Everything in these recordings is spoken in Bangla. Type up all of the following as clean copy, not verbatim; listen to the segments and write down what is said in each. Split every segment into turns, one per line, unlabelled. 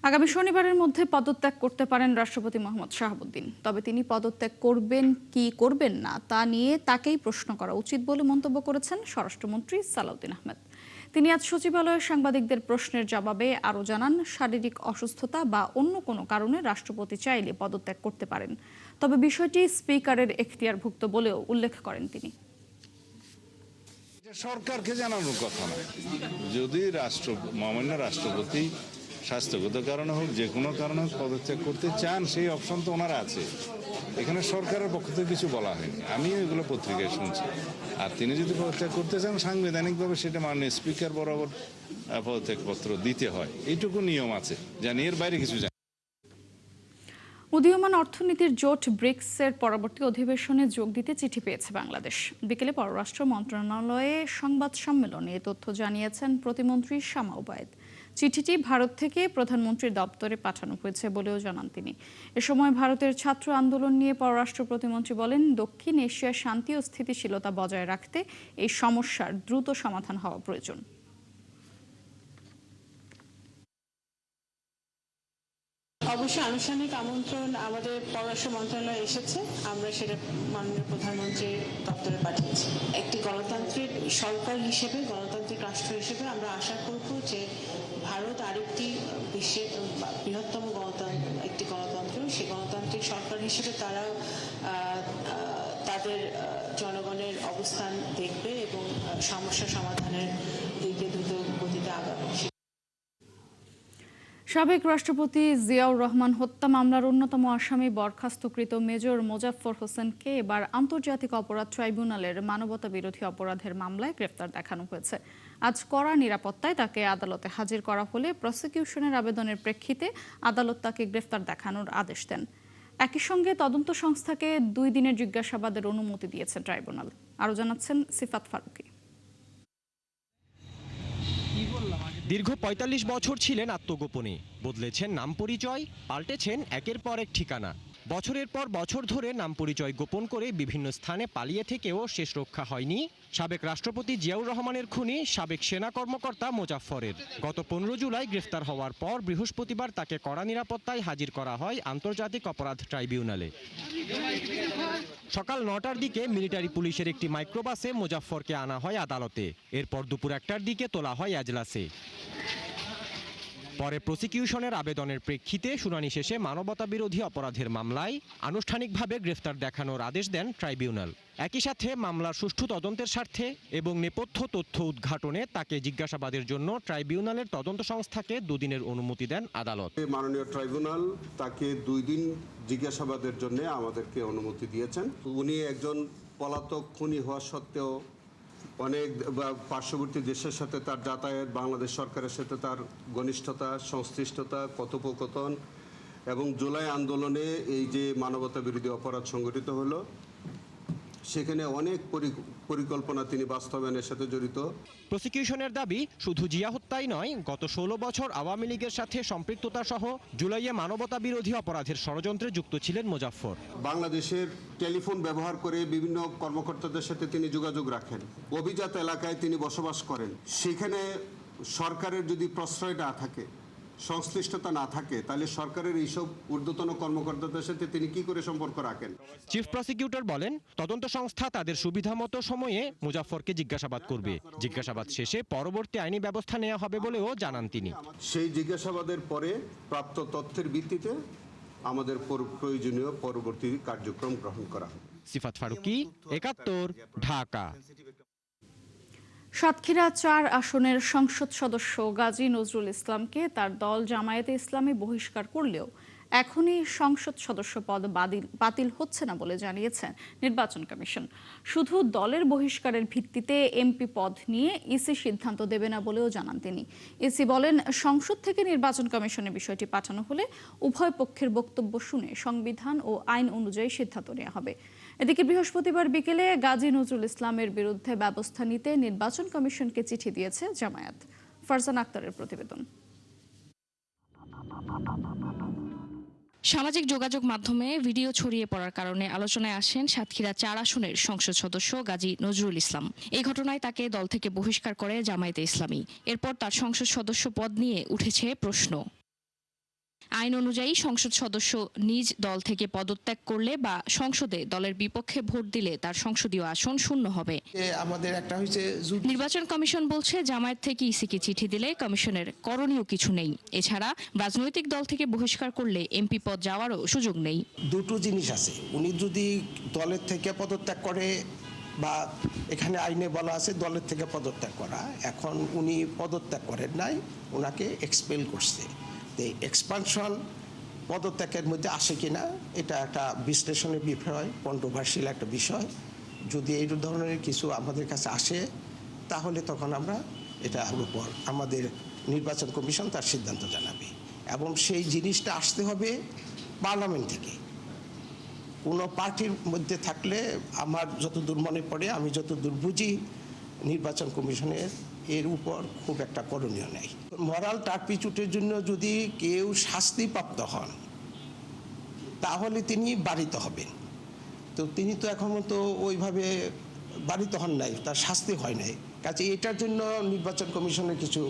আগামী শনিবারের মধ্যে পদত্যাগ করতে পারেন রাষ্ট্রপতি মোহাম্মদ শাহাবুদ্দিন। তবে তিনি পদত্যাগ করবেন কি করবেন না তা নিয়ে তাকেই প্রশ্ন করা উচিত বলে মন্তব্য করেছেন স্বরাষ্ট্রমন্ত্রী সালাউদ্দিন আহমেদ। তিনি আজ সচিবালয়ে সাংবাদিকদের প্রশ্নের জবাবে আরও জানান, শারীরিক অসুস্থতা বা অন্য কোনো কারণে রাষ্ট্রপতি চাইলে পদত্যাগ করতে পারেন। তবে বিষয়টি স্পিকারের এখতিয়ারভুক্ত বলেও উল্লেখ করেন তিনি।
সরকারকে জানানোর কথা না, যদি মহামান্য রাষ্ট্রপতি স্বাস্থ্যগত কারণে হোক, যে কোনো কারণে হোক পদত্যাগ করতে চান, সেই অপশন তো ওনারা আছে। এখানে সরকারের পক্ষ থেকে কিছু বলা হয়নি, আমিও এগুলো পত্রিকায় শুনছি। আর তিনি যদি পদত্যাগ করতে চান, সাংবিধানিকভাবে সেটা মাননীয় স্পিকার বরাবর পদত্যাগপত্র দিতে হয়, এইটুকু নিয়ম আছে, জানি, এর বাইরে কিছু জানি।
উদীয়মান অর্থনীতির জোট ব্রিক্সের পরবর্তী অধিবেশনে যোগ দিতে চিঠি পেয়েছে বাংলাদেশ। বিকেলে পররাষ্ট্র মন্ত্রণালয়ে সংবাদ সম্মেলনে এ তথ্য জানিয়েছেন প্রতিমন্ত্রী শামা ওবায়েদ। চিঠিটি ভারত থেকে প্রধানমন্ত্রীর দপ্তরে পাঠানো হয়েছে বলেও জানান তিনি। এ সময় ভারতের ছাত্র আন্দোলন নিয়ে পররাষ্ট্র প্রতিমন্ত্রী বলেন, দক্ষিণ এশিয়ার শান্তি ও স্থিতিশীলতা বজায় রাখতে এই সমস্যার দ্রুত সমাধান হওয়া প্রয়োজন।
অবশ্যই আনুষ্ঠানিক আমন্ত্রণ আমাদের পররাষ্ট্র মন্ত্রণালয়ে এসেছে, আমরা সেটা মাননীয় প্রধানমন্ত্রীর দপ্তরে পাঠিয়েছি। একটি গণতান্ত্রিক সরকার হিসেবে, গণতান্ত্রিক রাষ্ট্র হিসেবে আমরা আশা করব যে ভারত আরেকটি বিশ্বের বৃহত্তম একটি গণতন্ত্র, সেই গণতান্ত্রিক সরকার হিসেবে তারা তাদের জনগণের অবস্থান দেখবে এবং সমস্যা সমাধানের দিকে দ্রুত গতিতে আগাবে।
সাবেক রাষ্ট্রপতি জিয়াউর রহমান হত্যা মামলার অন্যতম আসামি বরখাস্তকৃত মেজর মোজাফফর হোসেনকে এবার আন্তর্জাতিক অপরাধ ট্রাইব্যুনালের মানবতাবিরোধী অপরাধের মামলায় গ্রেফতার দেখানো হয়েছে। আজ কড়া নিরাপত্তায় তাকে আদালতে হাজির করা হলে প্রসিকিউশনের আবেদনের প্রেক্ষিতে আদালত তাকে গ্রেফতার দেখানোর আদেশ দেন। একই সঙ্গে তদন্ত সংস্থাকে 2 দিনের জিজ্ঞাসাবাদের অনুমতি দিয়েছে ট্রাইব্যুনাল। আরও জানাচ্ছেন সিফাত ফারুকী।
দীর্ঘ ৪৫ বছর ছিলেন আত্মগোপনে, বদলেছেন নাম পরিচয়, পাল্টেছেন একের পর এক ঠিকানা। বছরের পর বছর ধরে নাম পরিচয় গোপন করে বিভিন্ন স্থানে পালিয়ে থেকেও শেষ রক্ষা হয়নি সাবেক রাষ্ট্রপতি জিয়াউর রহমানের খুনি সাবেক সেনা কর্মকর্তা মোজাফফরের। গত 15 জুলাই গ্রেফতার হওয়ার পর বৃহস্পতিবার তাকে কড়া নিরাপত্তায় হাজির করা হয় আন্তর্জাতিক অপরাধ ট্রাইব্যুনালে। সকাল 9টার দিকে মিলিটারি পুলিশের একটি মাইক্রোবাসে মোজাফফরকে আনা হয় আদালতে। এরপর দুপুর 1টার দিকে তোলা হয় এজলাসে। পরে প্রসিকিউশনের আবেদনের প্রেক্ষিতে শুনানি শেষে মানবতাবিরোধী অপরাধের মামলায় আনুষ্ঠানিকভাবে গ্রেফতার দেখানোর আদেশ দেন ট্রাইব্যুনাল। একই সাথে মামলার সুষ্ঠু তদন্তের স্বার্থে এবং নেপথ্য তথ্য উদ্ঘাটনে তাকে জিজ্ঞাসাবাদের জন্য ট্রাইব্যুনালের তদন্ত সংস্থাকে 2 দিনের অনুমতি দেন আদালত।
মাননীয় ট্রাইব্যুনাল তাকে 2 দিন জিজ্ঞাসাবাদের জন্য আমাদেরকে অনুমতি দিয়েছেন। উনি একজন পলাতক খুনি হওয়া সত্ত্বেও অনেক পার্শ্ববর্তী দেশের সাথে তার যাতায়াত, বাংলাদেশ সরকারের সাথে তার ঘনিষ্ঠতা, সংশ্লিষ্টতা, কথোপকথন এবং জুলাই আন্দোলনে এই যে মানবতা বিরোধী অপরাধ সংগঠিত হলো, সেখানে অনেক পরিকল্পনা তিনি বাস্তবায়নের সাথে জড়িত।
প্রসিকিউশনের দাবি, শুধু জিয়া হত্যাই নয়, গত 16 বছর আওয়ামী লীগের সাথে সম্পৃক্ততা সহ জুলাইয়ে মানবতা বিরোধী অপরাধের ষড়যন্ত্রে যুক্ত ছিলেন মোজাফফর।
বাংলাদেশের টেলিফোন ব্যবহার করে বিভিন্ন কর্মকর্তাদের সাথে তিনি যোগাযোগ রাখেন। অভিজাত এলাকায় তিনি বসবাস করেন। সেখানে সরকারের যদি প্রশ্রয় না থাকে, সংশ্লিষ্টতা না থাকে, তাহলে সরকারের এইসব ঊর্ধ্বতন কর্মকর্তাদের সাথে তিনি কি করে সম্পর্ক রাখেন?
চিফ প্রসিকিউটর বলেন, তদন্ত সংস্থা তাদের সুবিধামতো সময়ে মোজাফফরকে জিজ্ঞাসাবাদ করবে। জিজ্ঞাসাবাদ শেষে পরবর্তী আইনি ব্যবস্থা নেওয়া হবে বলেও জানান তিনি।
সেই জিজ্ঞাসাবাদের পরে প্রাপ্ত তথ্যের ভিত্তিতে আমাদের প্রয়োজনীয় পরবর্তী কার্যক্রম গ্রহণ করা হবে।
সিফাত ফারুকী, ৭১, ঢাকা।
সাতক্ষীরা 4 আসনের সংসদ সদস্য গাজী নজরুল ইসলামকে তার দল জামায়াতে ইসলামী বহিষ্কার করলেও এখনই সংসদ সদস্য পদ বাতিল হচ্ছে না বলে জানিয়েছেন নির্বাচন কমিশন। শুধু দলের বহিষ্কারের ভিত্তিতে এমপি পদ নিয়ে ইসি সিদ্ধান্ত দেবে না বলেও জানান তিনি। ইসি বলেন, সংসদ থেকে নির্বাচন কমিশনে বিষয়টি পাঠানো হলে উভয় পক্ষের বক্তব্য শুনে সংবিধান ও আইন অনুযায়ী সিদ্ধান্ত নেওয়া হবে। এদিকে বৃহস্পতিবার বিকেলে গাজী নজরুল ইসলামের বিরুদ্ধে ব্যবস্থা নিতে নির্বাচন কমিশনকে চিঠি দিয়েছে জামায়াত। ফারজানা আক্তারের প্রতিবেদন।
সামাজিক যোগাযোগ মাধ্যমে ভিডিও ছড়িয়ে পড়ার কারণে আলোচনায় আসেন সাতক্ষীরা 4 আসনের সংসদ সদস্য গাজী নজরুল ইসলাম। এই ঘটনায় তাকে দল থেকে বহিষ্কার করে জামায়াতে ইসলামী। এরপর তার সংসদ সদস্য পদ নিয়ে উঠেছে প্রশ্ন। আইন অনুযায়ী সংসদ সদস্য নিজ দল থেকে পদত্যাগ করলে বা সংসদে দলের বিপক্ষে ভোট দিলে তার সংসদীয় আসন শূন্য হবে।
আমাদের একটা হয়েছে
নির্বাচন কমিশন বলছে জামায়াত থেকে ইসিকে চিঠি দিলে কমিশনের করণীয় কিছু নেই। এছাড়া রাজনৈতিক দল থেকে বহিষ্কার করলে এমপি পদ যাওয়ারও সুযোগ নেই।
দুটো জিনিস আছে, উনি যদি দলের থেকে পদত্যাগ করে বা এখানে আইনে বলা আছে দলের থেকে পদত্যাগ করা, এখন উনি পদত্যাগ করেন নাই, ওনাকে এক্সপেল করছে। এই এক্সপানশন পদত্যাগের মধ্যে আসে কিনা এটা একটা বিশ্লেষণের বিষয়, কন্ট্রোভার্সিয়াল একটা বিষয়। যদি এই ধরনের কিছু আমাদের কাছে আসে তাহলে তখন আমরা এটার উপর আমাদের নির্বাচন কমিশন তার সিদ্ধান্ত জানাবে, এবং সেই জিনিসটা আসতে হবে পার্লামেন্ট থেকে। কোনো পার্টির মধ্যে থাকলে আমার যতদূর মনে পড়ে, আমি যতদূর বুঝি, নির্বাচন কমিশনের এর উপর খুব একটা করণীয় নেই। মরাল টার্পিচুটের জন্য যদি কেউ শাস্তিপ্রাপ্ত হন তাহলে তিনি বাড়িতে হবেন। তো তিনি তো এখনও তো ওইভাবে বাড়িতে হন নাই, তার শাস্তি হয় নাই। কাজে এটার জন্য নির্বাচন কমিশনের কিছু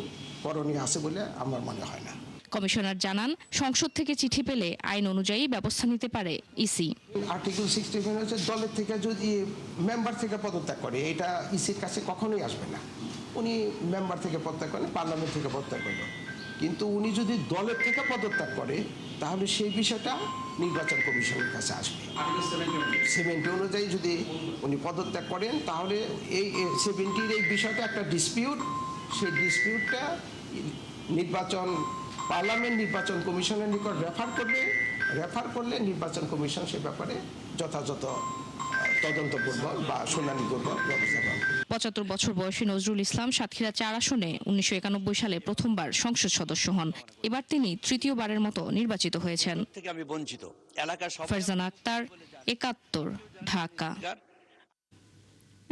করণীয় আছে বলে আমার মনে হয় না।
কমিশনার জানান, সংসদ থেকে চিঠি পেলে আইন অনুযায়ী ব্যবস্থা নিতে পারে ইসি।
আর্টিকেল 65 হচ্ছে দলের থেকে যদি মেম্বার থেকে পদত্যাগ করে, এটা ইসির কাছে কখনোই আসবে না। উনি মেম্বার থেকে পদত্যাগ করেন, পার্লামেন্ট থেকে পদত্যাগ করবেন, কিন্তু উনি যদি দলের থেকে পদত্যাগ করে তাহলে সেই বিষয়টা নির্বাচন কমিশনের কাছে আসবে। 70 অনুযায়ী যদি উনি পদত্যাগ করেন তাহলে এই 70-র এই বিষয়টা একটা ডিসপিউট, সেই ডিসপিউটটা পার্লামেন্ট নির্বাচন কমিশনের নিকট রেফার করলে নির্বাচন কমিশন সে ব্যাপারে যথাযথ তদন্ত করব বা শুনানি করব, ব্যবস্থা করব।
75 বছর বয়সী নজরুল ইসলাম সাতক্ষীরা 4 আসনে 1991 সালে প্রথমবার সংসদ সদস্য হন। এবার তিনি তৃতীয়বারের মতো নির্বাচিত হয়েছেন। ফারজানা আক্তার, 71, ঢাকা।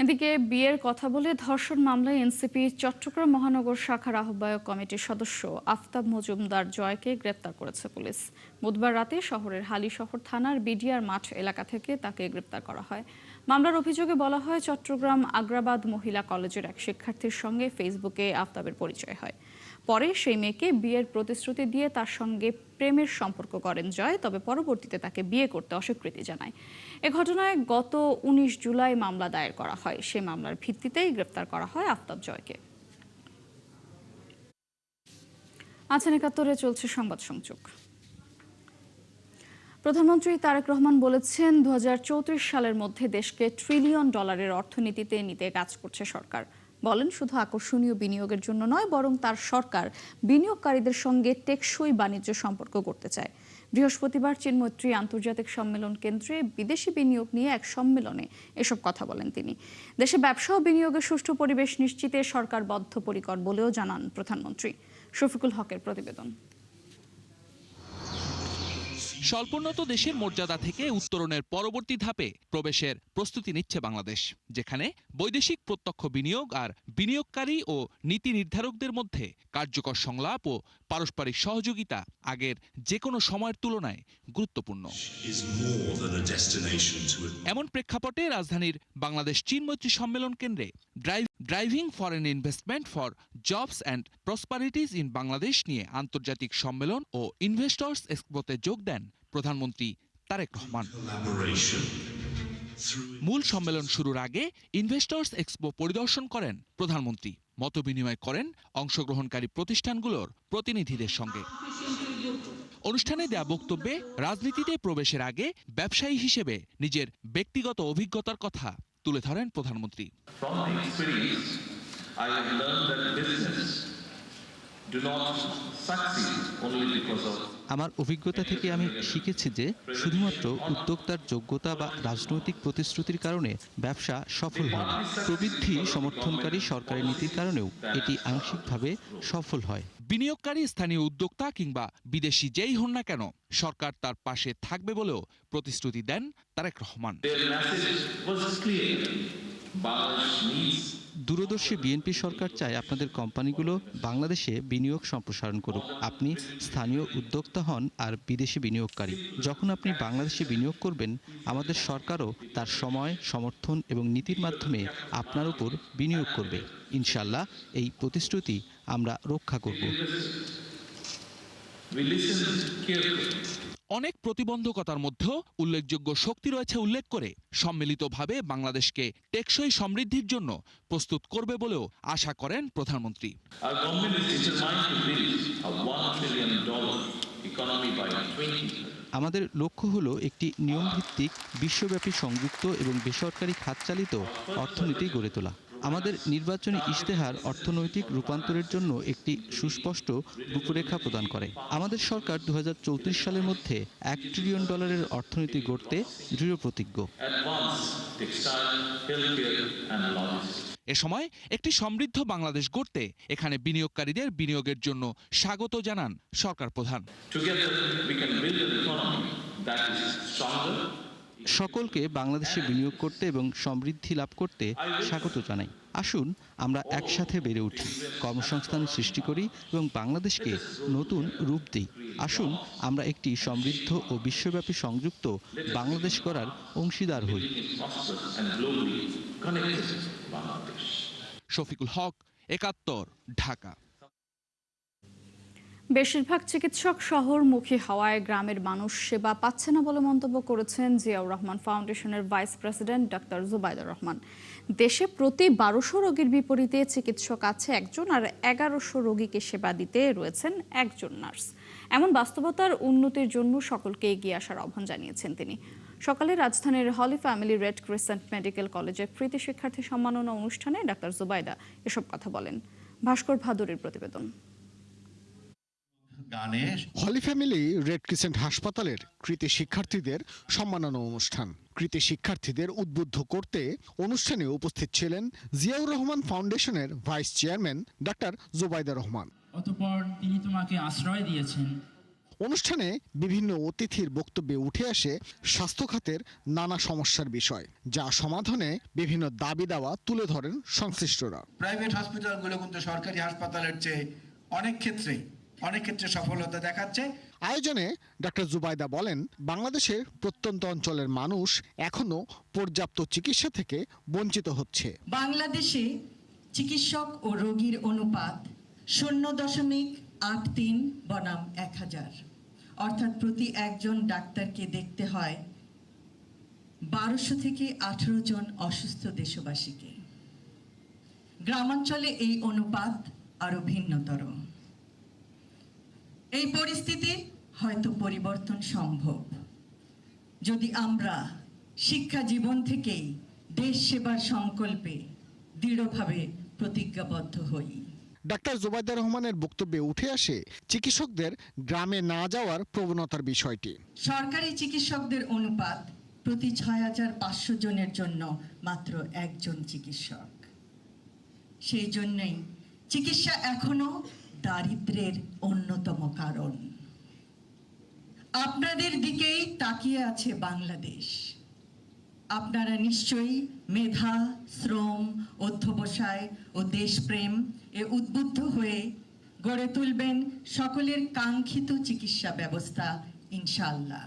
এদিকে বিয়ের কথা বলে ধর্ষণ মামলায় এনসিপি চট্টগ্রাম মহানগর শাখার আহ্বায়ক কমিটির সদস্য আফতাব মজুমদার জয়কে গ্রেপ্তার করেছে পুলিশ। বুধবার রাতে শহরের হালিশহর থানার বিডিআর মাঠ এলাকা থেকে তাকে গ্রেপ্তার করা হয়। মামলার অভিযোগে বলা হয়, চট্টগ্রাম আগ্রাবাদ মহিলা কলেজের এক শিক্ষার্থীর সঙ্গে ফেসবুকে আফতাবের পরিচয় হয়। পরে সেই মেয়েকে বিয়ের প্রতিশ্রুতি দিয়ে তার সঙ্গে প্রেমের সম্পর্ক করেন জয়, তবে পরবর্তীতে তাকে বিয়ে করতে অস্বীকৃতি জানায়। এ ঘটনায় গত 19 জুলাই মামলা দায়ের করা হয়। সে মামলার ভিত্তিতেই গ্রেপ্তার করা হয় আফতাব জয়কে। আছেন 71-এ চলছে সংবাদ সংযোগ। প্রধানমন্ত্রী তারেক রহমান বলেছেন, 2034 সালের মধ্যে দেশকে $1 ট্রিলিয়ন অর্থনীতিতে নিতে কাজ করছে সরকার। বলেন, শুধু আকর্ষণীয় বিনিয়োগের জন্য নয়, বরং তার সরকার বিনিয়োগকারীদের সঙ্গে টেকসই বাণিজ্য সম্পর্ক করতে চায়। বৃহস্পতিবার চিনমৈত্রী আন্তর্জাতিক সম্মেলন কেন্দ্রে বিদেশি বিনিয়োগ নিয়ে এক সম্মেলনে এসব কথা বলেন তিনি। দেশে ব্যবসা ও বিনিয়োগের সুষ্ঠু পরিবেশ নিশ্চিতে সরকার বদ্ধপরিকর বলেও জানান প্রধানমন্ত্রী। শফিকুল হকের প্রতিবেদন।
স্বল্পোন্নত দেশের মর্যাদা থেকে উত্তরণের পরবর্তী ধাপে প্রবেশের প্রস্তুতি নিচ্ছে বাংলাদেশ, যেখানে বৈদেশিক প্রত্যক্ষ বিনিয়োগ আর বিনিয়োগকারী ও নীতি নির্ধারকদের মধ্যে কার্যকর সংলাপ ও পারস্পরিক সহযোগিতা আগের যে কোনো সময়ের তুলনায় গুরুত্বপূর্ণ। এমন প্রেক্ষাপটে রাজধানীর বাংলাদেশ চীনমৈত্রী সম্মেলন কেন্দ্রে driving foreign investment for jobs and prosperities in Bangladesh নিয়ে আন্তর্জাতিক সম্মেলন ও ইনভেস্টর্স এক্সপোতে যোগ দেন প্রধানমন্ত্রী তারেক রহমান। মূল সম্মেলন শুরুর আগে ইনভেস্টর্স এক্সপো পরিদর্শন করেন প্রধানমন্ত্রী, মতবিনিময় করেন অংশগ্রহণকারী প্রতিষ্ঠানগুলোর প্রতিনিধিদের সঙ্গে। অনুষ্ঠানে দেয়া বক্তব্যে রাজনীতিতে প্রবেশের আগে ব্যবসায়ী হিসেবে নিজের ব্যক্তিগত অভিজ্ঞতার কথা তুলে ধরেন প্রধানমন্ত্রী।
আমার অভিজ্ঞতা থেকে আমি শিখেছি যে শুধুমাত্র উদ্যোক্তার যোগ্যতা বা রাজনৈতিক প্রতিশ্রুতির কারণে ব্যবসা সফল হয় না। প্রবৃদ্ধি সমর্থনকারী সরকারি নীতির কারণেও এটি আংশিকভাবে সফল হয়।
বিনিয়োগকারী স্থানীয় উদ্যোক্তা কিংবা বিদেশি যেই হন না কেন, সরকার তার পাশে থাকবে বলেও প্রতিশ্রুতি দেন তারেক রহমান।
দূরদর্শী বিএনপি সরকার চায় আপনাদের কোম্পানিগুলো বাংলাদেশে বিনিয়োগ সম্প্রসারণ করুক। আপনি স্থানীয় উদ্যোক্তা হন আর বিদেশি বিনিয়োগকারী। যখন আপনি বাংলাদেশে বিনিয়োগ করবেন, আমাদের সরকারও তার সময়, সমর্থন এবং নীতির মাধ্যমে আপনার উপর বিনিয়োগ করবে। ইনশাআল্লাহ এই প্রতিশ্রুতি আমরা রক্ষা করব।
অনেক প্রতিবন্ধকতার মধ্যেও উল্লেখযোগ্য শক্তি রয়েছে উল্লেখ করে সম্মিলিতভাবে বাংলাদেশকে টেকসই সমৃদ্ধির জন্য প্রস্তুত করবে বলেও আশা করেন প্রধানমন্ত্রী।
আমাদের লক্ষ্য হলো একটি নিয়মভিত্তিক বিশ্বব্যাপী সংযুক্ত এবং বেসরকারি খাতচালিত অর্থনীতি গড়ে তোলা। আমাদের নির্বাচনী ইশতেহার অর্থনৈতিক রূপান্তরের জন্য একটি সুস্পষ্ট রূপরেখা প্রদান করে। আমাদের সরকার 2034 সালের মধ্যে $1 ট্রিলিয়ন অর্থনীতি গড়তে দৃঢ় প্রতিজ্ঞ।
এ সময় একটি সমৃদ্ধ বাংলাদেশ গড়তে এখানে বিনিয়োগকারীদের বিনিয়োগের জন্য স্বাগত জানান সরকার প্রধান।
সকলকে বাংলাদেশে বিনিয়োগ করতে এবং সমৃদ্ধি লাভ করতে স্বাগত জানাই। আসুন আমরা একসাথে বেড়ে উঠি, কর্মসংস্থান সৃষ্টি করি এবং বাংলাদেশকে নতুন রূপ দিই। আসুন আমরা একটি সমৃদ্ধ ও বিশ্বব্যাপী সংযুক্ত বাংলাদেশ গড়ার অংশীদার হই।
শফিকুল হক, একাত্তর, ঢাকা।
বেশিরভাগ চিকিৎসক শহরমুখী হওয়ায় গ্রামের মানুষ সেবা পাচ্ছে না বলে মন্তব্য করেছেন জিয়াউর রহমান ফাউন্ডেশনের vice president doctor Zubaidur Rahman. দেশে প্রতি 1200 রোগীর বিপরীতে চিকিৎসক আছে একজন, আর 1100 রোগীকে সেবা দিতে রয়েছেন একজন নার্স। এমন বাস্তবতার উন্নতির জন্য সকলকে এগিয়ে আসার আহ্বান জানিয়েছেন তিনি। সকালে রাজধানীর হলি ফ্যামিলি রেড ক্রিসেন্ট মেডিকেল কলেজের কৃতি শিক্ষার্থী সম্মাননা অনুষ্ঠানে ডক্টর জুবাইদা এসব কথা বলেন। ভাস্কর ভাদুরীর প্রতিবেদন।
হলি ফ্যামিলি রেড ক্রিসেন্ট হাসপাতালের কৃতি শিক্ষার্থীদের সম্মাননা অনুষ্ঠান। কৃতি শিক্ষার্থীদের উদ্বুদ্ধ করতে অনুষ্ঠানে উপস্থিত ছিলেন জিয়াউর রহমান ফাউন্ডেশনের vice chairman doctor Zubaida Rahman.
অতঃপর তিনি তোমাকে আশ্রয় দিয়েছেন।
অনুষ্ঠানে বিভিন্ন অতিথির বক্তব্যে উঠে আসে স্বাস্থ্য খাতের নানা সমস্যার বিষয়, যা সমাধানে বিভিন্ন দাবি দাওয়া তুলে ধরেন সংশ্লিষ্টরা।
প্রাইভেট হসপিটালগুলো কিন্তু সরকারি হাসপাতালের চেয়ে অনেক ক্ষেত্রে সফলতা দেখাচ্ছে।
আয়োজনে ডক্টর জুবাইদা বলেন, বাংলাদেশের প্রত্যন্ত অঞ্চলের মানুষ এখনো পর্যাপ্ত চিকিৎসা থেকে বঞ্চিত হচ্ছে।
বাংলাদেশে চিকিৎসক ও রোগীর অনুপাত 0.83 বনাম 1000, অর্থাৎ প্রতি একজন ডাক্তারকে দেখতে হয় 1200 থেকে 18 জন অসুস্থ দেশবাসীকে। গ্রামাঞ্চলে এই অনুপাত আরো ভিন্নতর। এই পরিস্থিতি হয়তো পরিবর্তন সম্ভব যদি আমরা শিক্ষা জীবন থেকেই দেশ সেবার সংকল্পে দৃঢ়ভাবে প্রতিজ্ঞাবদ্ধ হই।
ডাক্তার জুবাইদা রহমানের বক্তব্যে উঠে আসে চিকিৎসকদের গ্রামে না যাওয়ার প্রবণতার বিষয়টি।
সরকারি চিকিৎসকদের অনুপাত প্রতি 6500 জনের জন্য মাত্র একজন চিকিৎসক। সেই জন্যই চিকিৎসা এখনো দারিদ্র্যের অন্যতম কারণ। আপনাদের দিকেই তাকিয়ে আছে বাংলাদেশ। আপনারা নিশ্চয়ই মেধা, শ্রম, অধ্যবসায় ও দেশপ্রেম এ উদ্বুদ্ধ হয়ে গড়ে তুলবেন সকলের কাঙ্ক্ষিত চিকিৎসা ব্যবস্থা ইনশাআল্লাহ।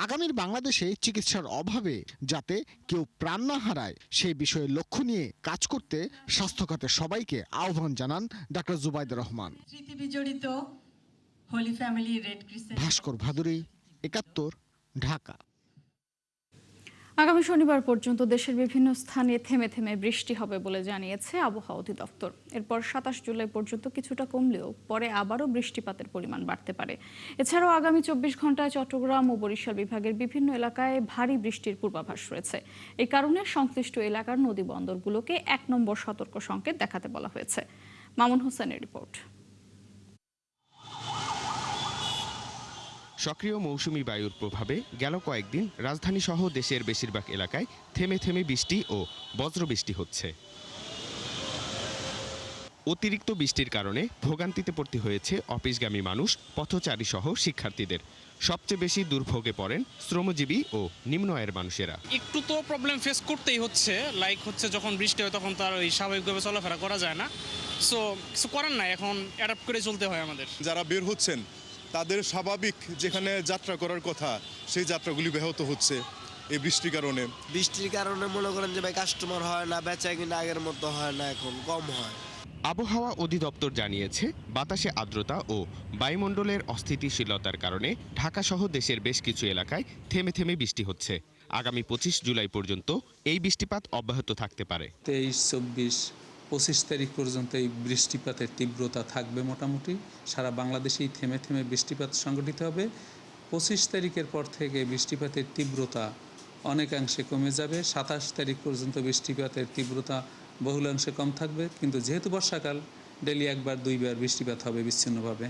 আগামীর বাংলাদেশে চিকিৎসার অভাবে যাতে কেউ প্রাণ না হারায় সেই বিষয়ে লক্ষ্য নিয়ে কাজ করতে স্বাস্থ্য খাতের সবাইকে আহ্বান জানান ডক্টর জুবাইদা রহমান।
স্মৃতি বিজড়িত হলি ফ্যামিলি রেড ক্রিসেন্ট।
ভাস্কর ভাদুরী, একাত্তর, ঢাকা।
আগামী শনিবার পর্যন্ত দেশের বিভিন্ন স্থানে থেমে থেমে বৃষ্টি হবে বলে জানিয়েছে আবহাওয়া অধিদপ্তর। এরপর 27 জুলাই পর্যন্ত কিছুটা কমলেও পরে আবারও বৃষ্টিপাতের পরিমাণ বাড়তে পারে। এছাড়াও আগামী 24 ঘন্টায় চট্টগ্রাম ও বরিশাল বিভাগের বিভিন্ন এলাকায় ভারী বৃষ্টির পূর্বাভাস রয়েছে। এই কারণে সংশ্লিষ্ট এলাকার নদী বন্দরগুলোকে 1 নম্বর সতর্ক সংকেত দেখাতে বলা হয়েছে। মামুন হোসেনের রিপোর্ট।
সক্রিয় মৌসুমি বায়ুর প্রভাবে গেল কয়েকদিন রাজধানী সহ দেশের বেশিরভাগ এলাকায় থেমে থেমে বৃষ্টি ও বজ্রবৃষ্টি হচ্ছে। অতিরিক্ত বৃষ্টির কারণে ভোগান্তিতে পড়তে হয়েছে অফিসগামী মানুষ, পথচারী সহ শিক্ষার্থীদের। সবচেয়ে বেশি দুর্ভোগে পড়েন শ্রমজীবী ও নিম্ন আয়ের মানুষেরা।
একটু তো প্রবলেম ফেস করতেই হচ্ছে, যখন বৃষ্টি হয় তখন তার ওই স্বাভাবিকভাবে চলাফেরা করা যায় না। সো কিছু করার নাই, এখন অ্যাডাপ্ট করে চলতে হয় আমাদের।
যারা বের হচ্ছেন তাদের স্বাভাবিক যেখানে যাত্রা করার কথা সেই যাত্রাগুলি ব্যাহত হচ্ছে এই বৃষ্টির কারণে।
বৃষ্টির কারণে মনে করেন যে ভাই কাস্টমার হয় না, বেচা কিনা আগের মতো হয় না, এখন কম হয়।
আবহাওয়া অধিদপ্তর জানিয়েছে বাতাসে আর্দ্রতা ও বায়ুমণ্ডলের অস্থিতিশীলতার কারণে ঢাকাসহ দেশের বেশ কিছু এলাকায় থেমে থেমে বৃষ্টি হচ্ছে। আগামী 25 জুলাই পর্যন্ত এই বৃষ্টিপাত অব্যাহত থাকতে পারে।
23, 24, 25 তারিখ পর্যন্ত এই বৃষ্টিপাতের তীব্রতা থাকবে। মোটামুটি সারা বাংলাদেশেই থেমে থেমে বৃষ্টিপাত সংঘটিত হবে। 25 তারিখের পর থেকে বৃষ্টিপাতের তীব্রতা অনেকাংশে কমে যাবে। 27 তারিখ পর্যন্ত বৃষ্টিপাতের তীব্রতা বহুলাংশে কম থাকবে, কিন্তু যেহেতু বর্ষাকাল ডেলি একবার দুইবার বৃষ্টিপাত হবে বিচ্ছিন্নভাবে।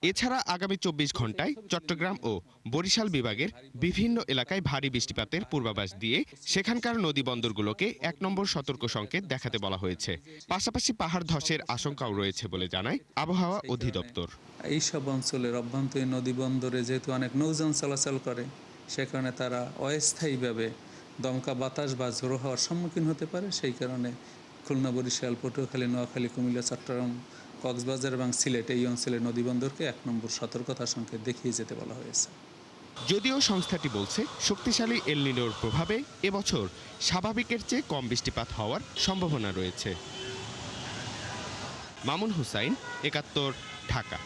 এছাড়া আগামী 24 ঘন্টায় চট্টগ্রাম ও বরিশাল বিভাগের বিভিন্ন এলাকায় ভারী বৃষ্টিপাতের পূর্বাভাস দিয়ে সেখানকার নদী বন্দরগুলোকে 1 নম্বর সতর্ক সংকেত দেখাতে বলা হয়েছে। পাশাপাশি পাহাড় ধসের আশঙ্কাও রয়েছে বলে জানায় আবহাওয়া অধিদপ্তর।
এইসব অঞ্চলের অভ্যন্তরীণ নদী বন্দরে যেহেতু অনেক নৌযান চলাচল করে, সেখানে তারা অস্থায়ীভাবে দমকা বাতাস বা ঝোড়ো হওয়ার সম্মুখীন হতে পারে। সেই কারণে খুলনা, বরিশাল, পটুয়াখালী, নোয়াখালী, কুমিল্লা, চট্টগ্রাম, কক্সবাজার এবং সিলেট এই অঞ্চলের নদীবন্দরকে 1 নম্বর সতর্কতা সংকেত দেখিয়ে যেতে বলা হয়েছে।
যদিও সংস্থাটি বলছে শক্তিশালী এল নিনোর প্রভাবে এবছর স্বাভাবিকের চেয়ে কম বৃষ্টিপাত হওয়ার সম্ভাবনা রয়েছে। মামুন হুসাইন, 71, ঢাকা।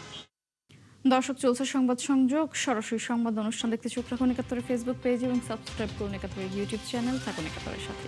দর্শক, চলছে সংবাদ সংযোগ। সরাসরি সংবাদ অনুষ্ঠান দেখতে চোখ রাখুন 71 ফেসবুক পেজ এবং সাবস্ক্রাইব করুন 71 ইউটিউব চ্যানেল। থাকুন 71 সাথে।